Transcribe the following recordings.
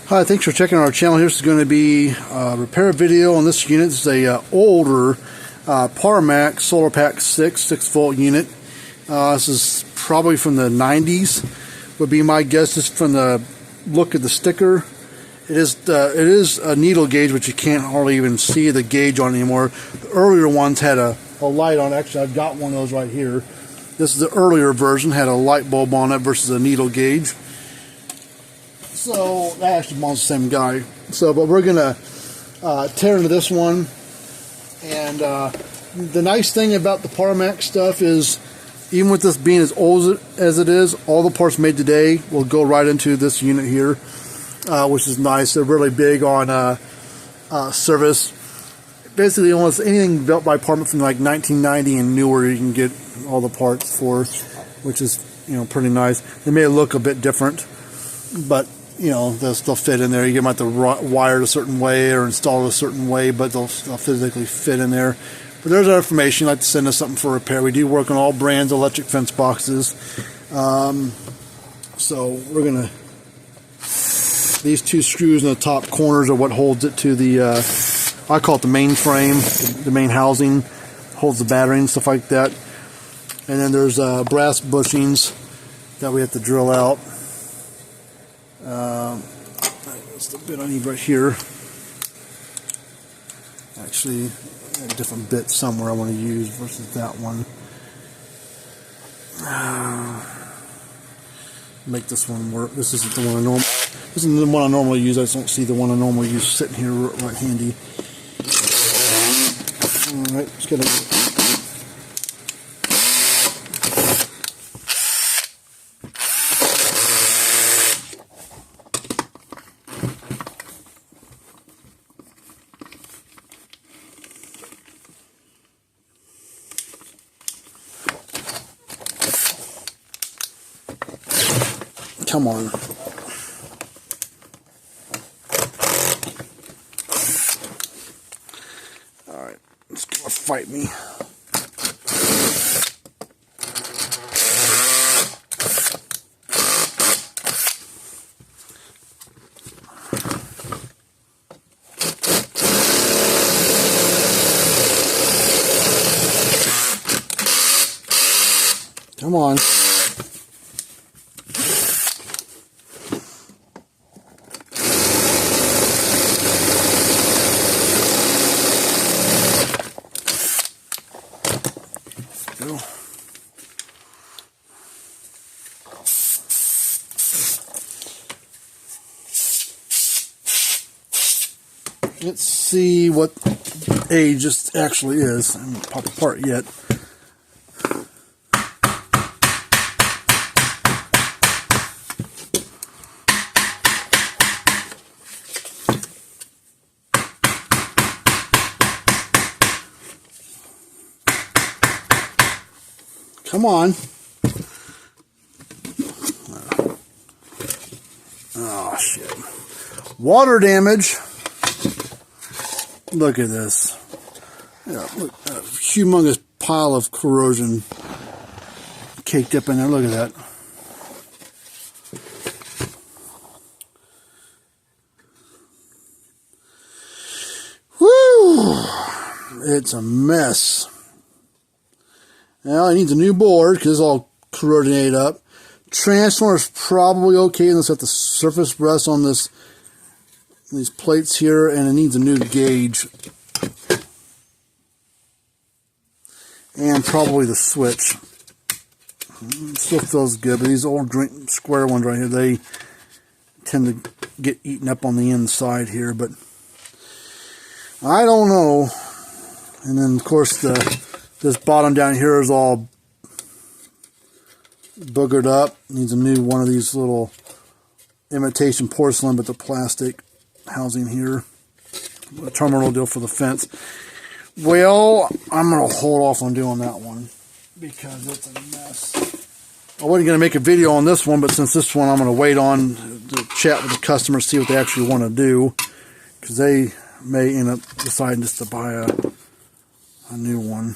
Hi, thanks for checking our channel. Here's going to be a repair video on this unit. This is a older Parmak Solar Pack 6 volt unit. This is probably from the 90s, would be my guess, just from the look of the sticker. It is a needle gauge, but you can't hardly even see the gauge on it anymore. The earlier ones had a light on it. Actually, I've got one of those right here. This is the earlier version, had a light bulb on it versus a needle gauge. So that actually belongs to the same guy. So, but we're gonna tear into this one. And the nice thing about the Parmak stuff is, even with this being as old as it is, all the parts made today will go right into this unit here, which is nice. They're really big on service. Basically, almost anything built by Parmak from like 1990 and newer, you can get all the parts for, which is, you know, pretty nice. They may look a bit different, but you know, they'll still fit in there. You get them have to wire it a certain way or install it a certain way, but they'll physically fit in there. But there's our information. You'd like to send us something for repair. We do work on all brands of electric fence boxes. So we're gonna, these two screws in the top corners are what holds it to the I call it the main frame, the main housing, holds the battery and stuff like that. And then there's brass bushings that we have to drill out. That's the bit I need right here. Actually, a different bit somewhere I want to use versus that one. Make this one work. This isn't the one I normally. This isn't the one I normally use. I just don't see the one I normally use sitting here right handy. All right, just gotta. Come on. Alright, it's gonna fight me. Come on. Go. Let's see what age this actually is. I haven't popped apart yet. Come on. Oh, shit. Water damage. Look at this. Yeah, look, a humongous pile of corrosion caked up in there. Look at that. Whew. It's a mess. Now, it needs a new board because it's all corroded up. Transformer is probably okay unless at the surface rest on these plates here, and it needs a new gauge. And probably the switch. It still feels good, but these old square ones right here, they tend to get eaten up on the inside here, but I don't know. And then, of course, this bottom down here is all boogered up. Needs a new one of these little imitation porcelain, but the plastic housing here. A terminal deal for the fence. Well, I'm going to hold off on doing that one because it's a mess. I wasn't going to make a video on this one, but since this one I'm going to wait on to chat with the customer, see what they actually want to do, because they may end up deciding just to buy a new one.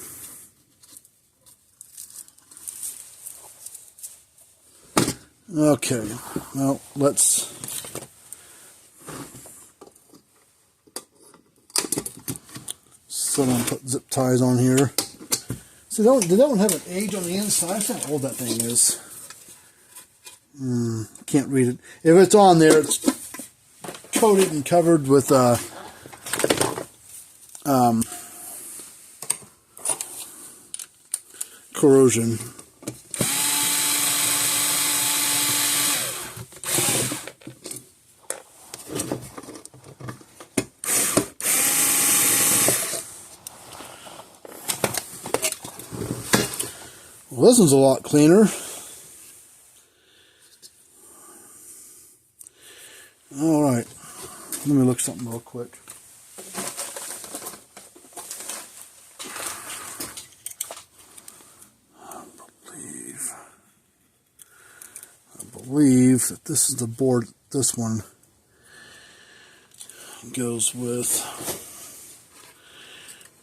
Okay, well, let's So I'm going to put zip ties on here. See, did that one have an age on the inside? I forget how old that thing is. Can't read it. If it's on there, it's coated and covered with corrosion. Well, this one's a lot cleaner. All right, let me look something real quick. I believe that this is the board. This one goes with.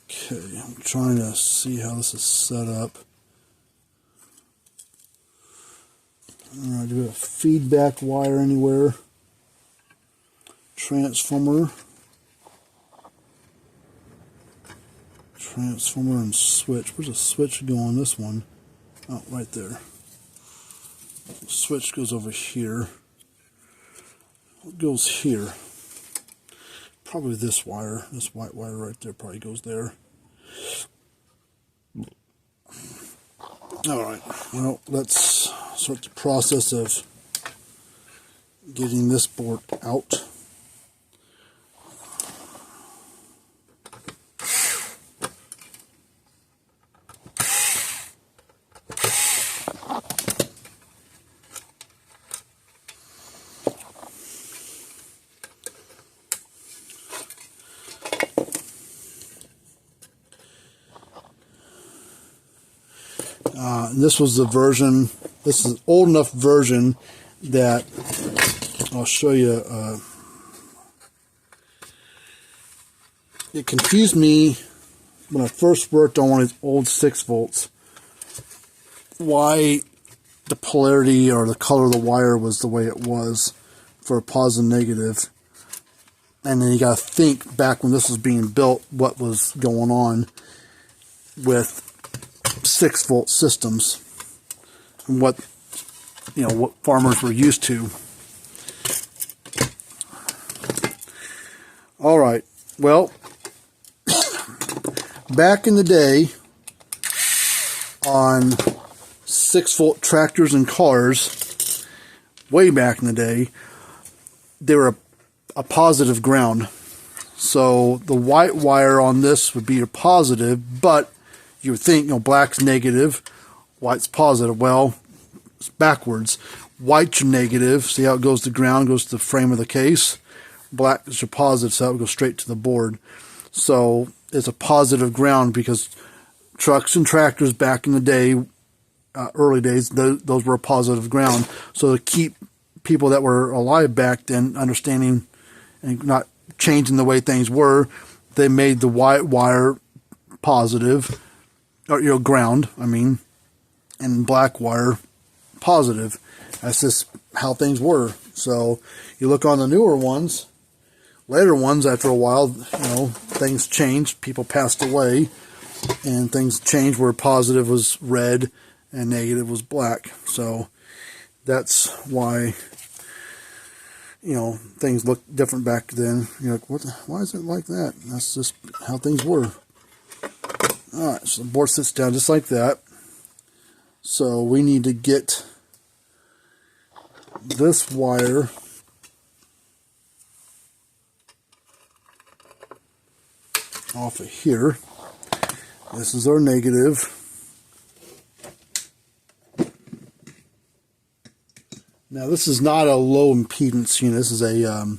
Okay, I'm trying to see how this is set up. Alright, do we have a feedback wire anywhere? Transformer and switch. Where's the switch go on this one? Oh, right there. The switch goes over here. It goes here. Probably this wire. This white wire right there probably goes there. Alright, well, let's start the process of getting this board out. This was the version, this is an old enough version that I'll show you. It confused me when I first worked on one of these old 6 volts, why the polarity or the color of the wire was the way it was for a positive and negative. And then you got to think back when this was being built, what was going on with 6 volt systems and what farmers were used to. All right, well, back in the day on 6 volt tractors and cars, way back in the day, they were a positive ground. So the white wire on this would be a positive, but you would think, black's negative, white's positive. Well, it's backwards. White's your negative. See how it goes to ground, goes to the frame of the case. Black is your positive, so that would go straight to the board. So it's a positive ground because trucks and tractors back in the day, early days, those were a positive ground. So to keep people that were alive back then understanding and not changing the way things were, they made the white wire positive, or ground, and black wire positive. That's just how things were. So you look on the newer ones, later ones, after a while, things changed. People passed away, and things changed where positive was red and negative was black. So that's why things look different back then. You're like, why is it like that? And that's just how things were. Alright, so the board sits down just like that. So we need to get this wire off of here. This is our negative. Now this is not a low impedance unit. This is a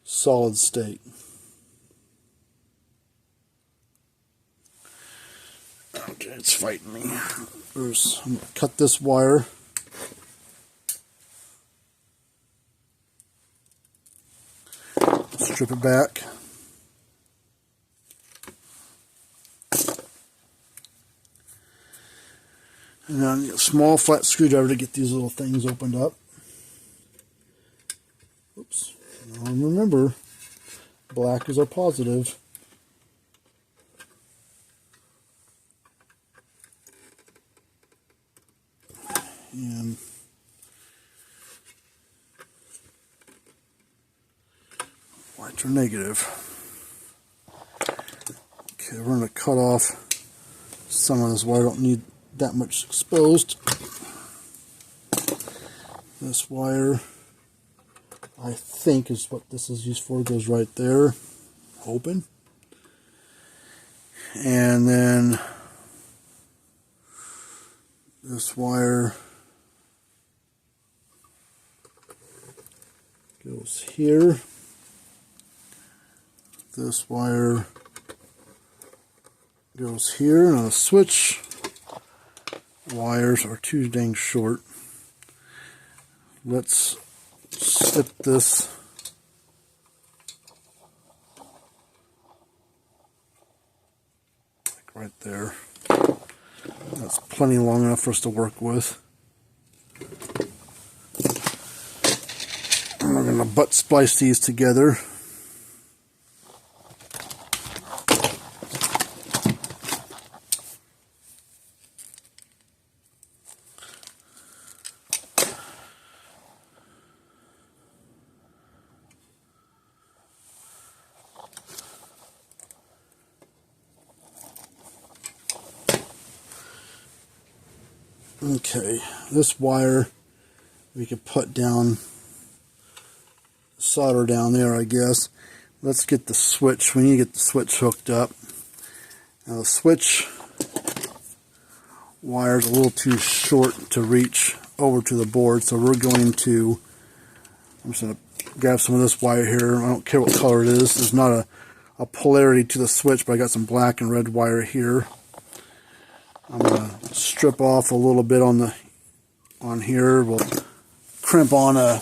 solid state. Okay, it's fighting me. I'm going to cut this wire. Strip it back. And then I need a small flat screwdriver to get these little things opened up. Oops. Now remember, black is our positive. Whites are negative. Okay, we're going to cut off some of this wire. I don't need that much exposed. This wire, I think, is what this is used for. It goes right there, open. And then this wire goes here. This wire goes here. Now the switch wires are too dang short. Let's slip this like right there. That's plenty long enough for us to work with. And we're going to butt splice these together. Okay, this wire we could put down, solder down there, I guess. Let's get the switch. We need to get the switch hooked up. Now the switch wire is a little too short to reach over to the board, so we're going to, I'm just going to grab some of this wire here. I don't care what color it is. There's not a polarity to the switch, but I got some black and red wire here. I'm going to strip off a little bit on here. We'll crimp on a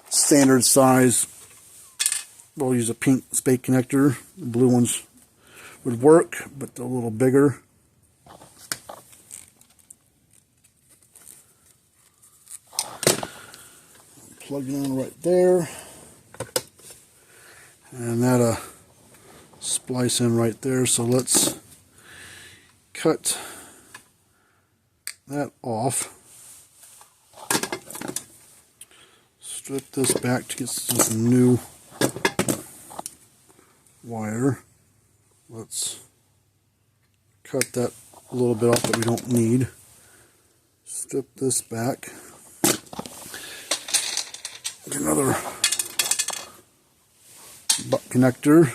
standard size. We'll use a pink spade connector. The blue ones would work, but they're a little bigger. Plug it in right there. And that'll splice in right there. So let's cut that off. Strip this back to get some new wire. Let's cut that a little bit off that we don't need. Strip this back. Get another butt connector.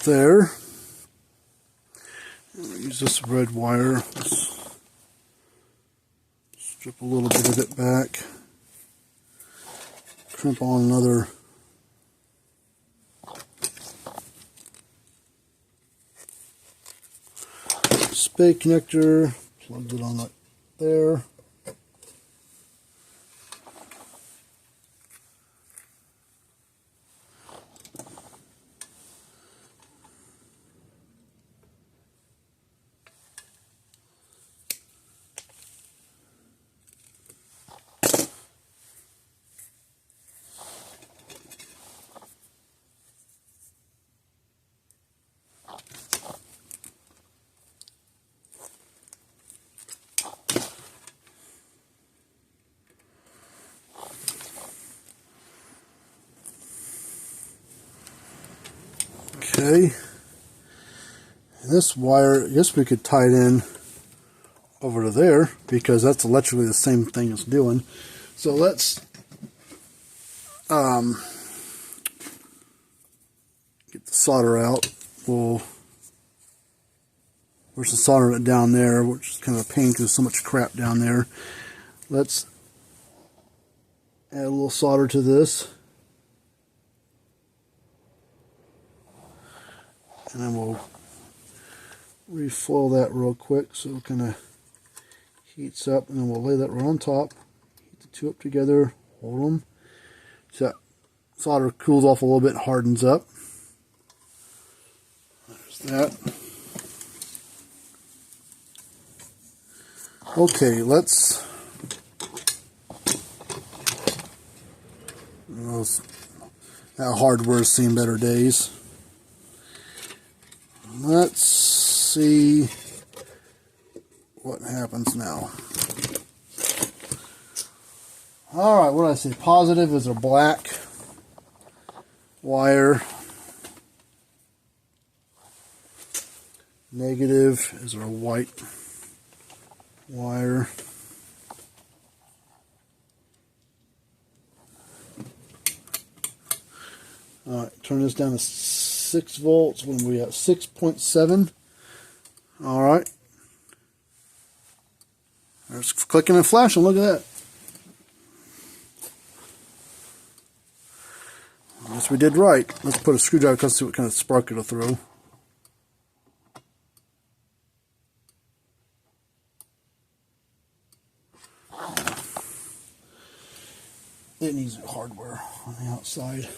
There. Use this red wire. Let's strip a little bit of it back. Crimp on another spade connector. Plug it on right there. Okay, and this wire, I guess we could tie it in over to there because that's electrically the same thing it's doing. So let's get the solder out. We're just soldering it down there, which is kind of a pain because there's so much crap down there. Let's add a little solder to this. And then we'll reflow that real quick so it kind of heats up, and then we'll lay that right on top. Heat the two up together, hold them. So that solder cools off a little bit, hardens up. There's That. Okay, let's. That hardware's seen better days. Let's see what happens now. Alright, what did I say? Positive is a black wire. Negative is our white wire. Alright, turn this down to 6 volts when we have 6.7. Alright. There's clicking and flashing, look at that. I guess we did right. Let's put a screwdriver, let's see what kind of spark it'll throw. It needs hardware on the outside.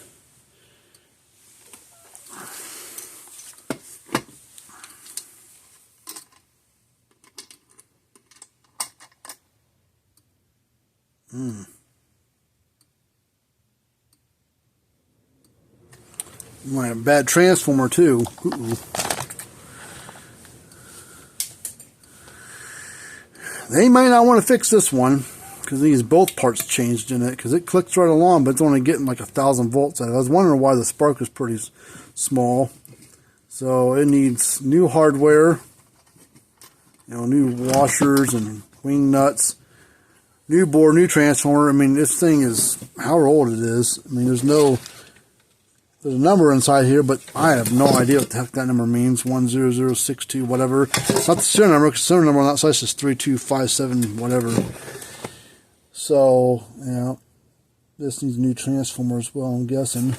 Might have a bad transformer too. They might not want to fix this one because these both parts changed in it because it clicks right along, but it's only getting like 1,000 volts out of it. I was wondering why the spark is pretty small. So it needs new hardware, new washers and wing nuts, new board, new transformer. I mean, this thing is however old it is. I mean, there's a number inside here, but I have no idea what the heck that number means. 10062, whatever. It's not the serial number, because the serial number on that side is 3257, whatever. So, this needs a new transformer as well, I'm guessing.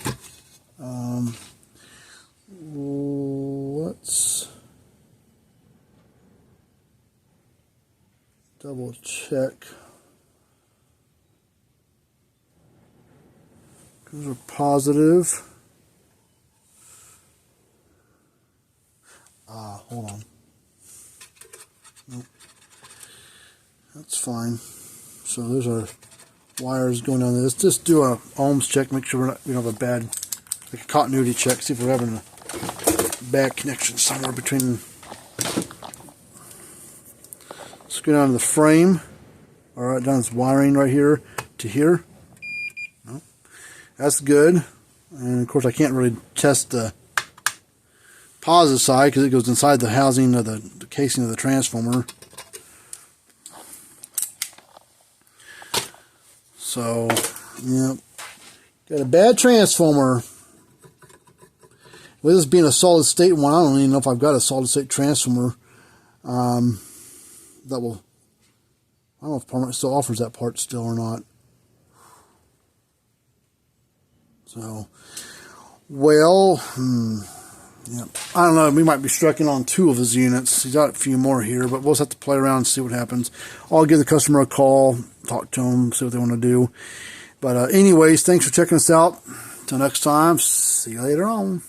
Let's double check. Those are positive. Hold on. Nope. That's fine. So there's our wires going down there. Let's just do a ohms check, make sure we don't have a bad, like a continuity check, see if we're having a bad connection somewhere between. Let's go down to the frame. Alright, down this wiring right here to here. Nope. That's good. And of course I can't really test the positive side because it goes inside the housing of the casing of the transformer. So, got a bad transformer. With this being a solid state one, I don't even know if I've got a solid state transformer that will. I don't know if Parmak still offers that part still or not. So, well, I don't know. We might be striking on 2 of his units. He's got a few more here, but we'll just have to play around and see what happens. I'll give the customer a call, talk to them, see what they want to do. But anyways, thanks for checking us out. Until next time, see you later on.